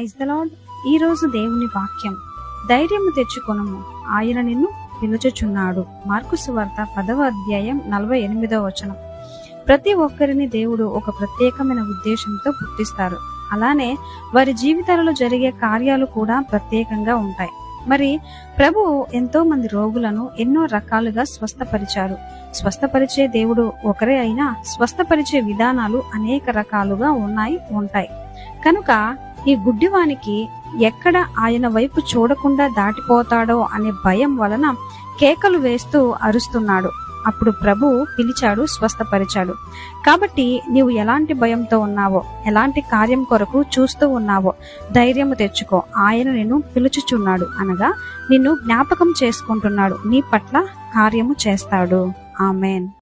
Praise the lord. ఈ రోజు దేవుని వాక్యం, ధైర్యము తెచ్చుకొనుము, ఆయన నిన్ను పిలుచుచున్నాడు. మార్కు సువార్త 10వ అధ్యాయం 48వ వచనం. ప్రతి ఒక్కరిని దేవుడు ఒక ప్రత్యేకమైన ఉద్దేశంతో పుట్టిస్తారు. అలానే వారి జీవితాలలో జరిగే కార్యాలు కూడా ప్రత్యేకంగా ఉంటాయి. మరి ప్రభు ఎంతో మంది రోగులను ఎన్నో రకాలుగా స్వస్థపరిచారు. స్వస్థపరిచే దేవుడు ఒకరే అయినా స్వస్థపరిచే విధానాలు అనేక రకాలుగా ఉంటాయి. కనుక ఈ గుడ్డివానికి ఎక్కడ ఆయన వైపు చూడకుండా దాటిపోతాడో అనే భయం వలన కేకలు వేస్తూ అరుస్తున్నాడు. అప్పుడు ప్రభు పిలిచాడు, స్వస్థపరిచాడు. కాబట్టి నీవు ఎలాంటి భయంతో ఉన్నావో, ఎలాంటి కార్యం కొరకు చూస్తూ ఉన్నావో ధైర్యము తెచ్చుకో. ఆయన నిన్ను పిలుచుచున్నాడు, అనగా నిన్ను జ్ఞాపకం చేసుకుంటున్నాడు. నీ పట్ల కార్యము చేస్తాడు. ఆమేన్.